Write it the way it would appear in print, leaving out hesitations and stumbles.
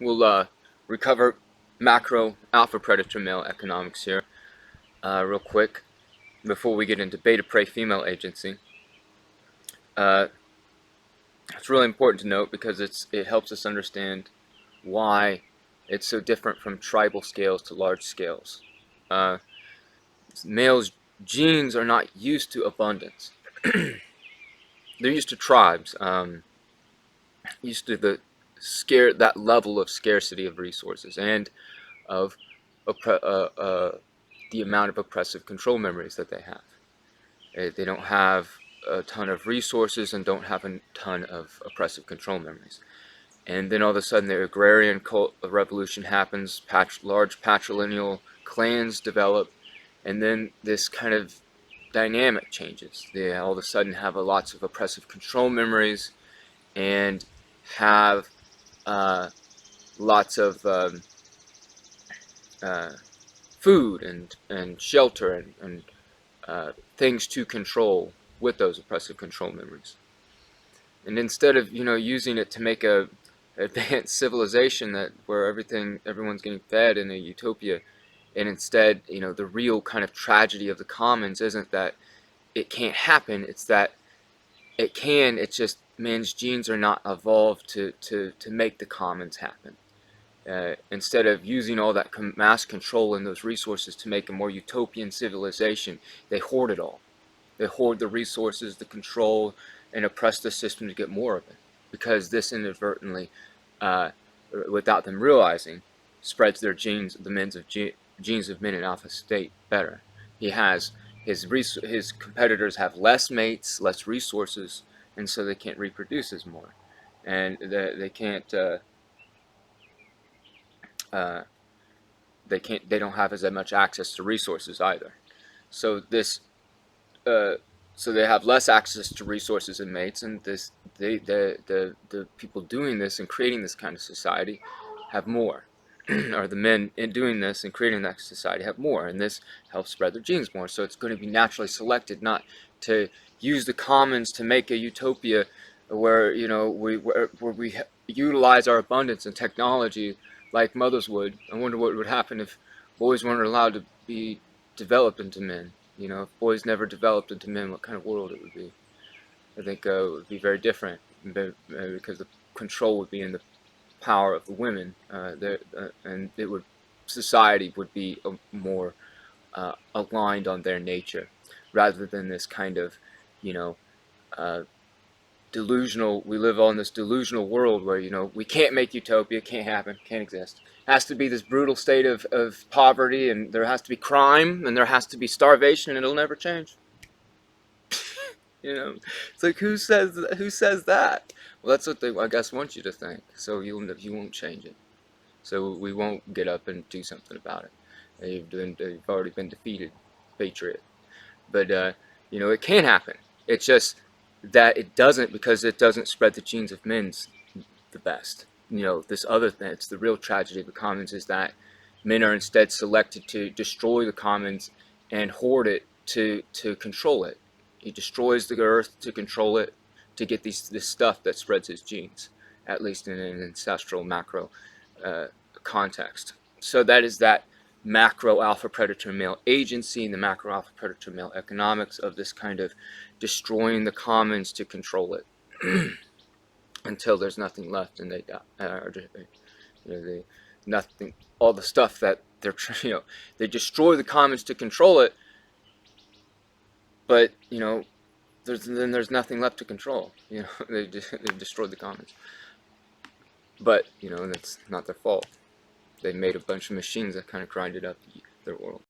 we'll recover macro alpha predator male economics here real quick before we get into beta prey female agency. It's really important to note because it helps us understand why it's so different from tribal scales to large scales. Males' genes are not used to abundance. They're used to tribes, used to that level of scarcity of resources and of the amount of oppressive control memories that they have. They don't have a ton of resources and don't have a ton of oppressive control memories. And then all of a sudden the agrarian revolution happens, large patrilineal clans develop, and then this kind of dynamic changes. They all of a sudden have lots of oppressive control memories and have lots of food and shelter and things to control with those oppressive control memories. And instead of using it to make a advanced civilization where everyone's getting fed in a utopia, and instead the real kind of tragedy of the commons isn't that it can't happen, it's that it can, it's just man's genes are not evolved to make the commons happen. Instead of using all that mass control and those resources to make a more utopian civilization, they hoard it all. They hoard the resources, the control, and oppress the system to get more of it. Because this inadvertently, without them realizing, spreads their genes, genes of men in alpha state better. He has his competitors have less mates, less resources, and so they can't reproduce as more, and they don't have as much access to resources either. So so they have less access to resources and mates, and the people doing this and creating this kind of society have more, or the men in doing this and creating that society have more, and this helps spread their genes more. So it's going to be naturally selected, not to use the commons to make a utopia where we utilize our abundance and technology like mothers would. I wonder what would happen if boys weren't allowed to be developed into men. If boys never developed into men, what kind of world it would be? I think it would be very different, because the control would be in the power of the women, and society would be more aligned on their nature, rather than this kind of, delusional. We live on this delusional world where we can't make utopia, can't happen, can't exist. It has to be this brutal state of poverty, and there has to be crime, and there has to be starvation, and it'll never change. It's like, who says that? Well, that's what they, I guess, want you to think. So you won't change it. So we won't get up and do something about it. You've already been defeated, patriot. But it can happen. It's just that it doesn't, because it doesn't spread the genes of men's the best. This other thing, it's the real tragedy of the commons, is that men are instead selected to destroy the commons and hoard it to control it. He destroys the earth to control it, to get this stuff that spreads his genes, at least in an ancestral macro context. So that is that macro alpha predator male agency and the macro alpha predator male economics of this kind of destroying the commons to control it until there's nothing left, and they die. Nothing, all the stuff that they destroy the commons to control it, but then there's nothing left to control. They destroyed the commons, but that's not their fault. They made a bunch of machines that kind of grinded up their world.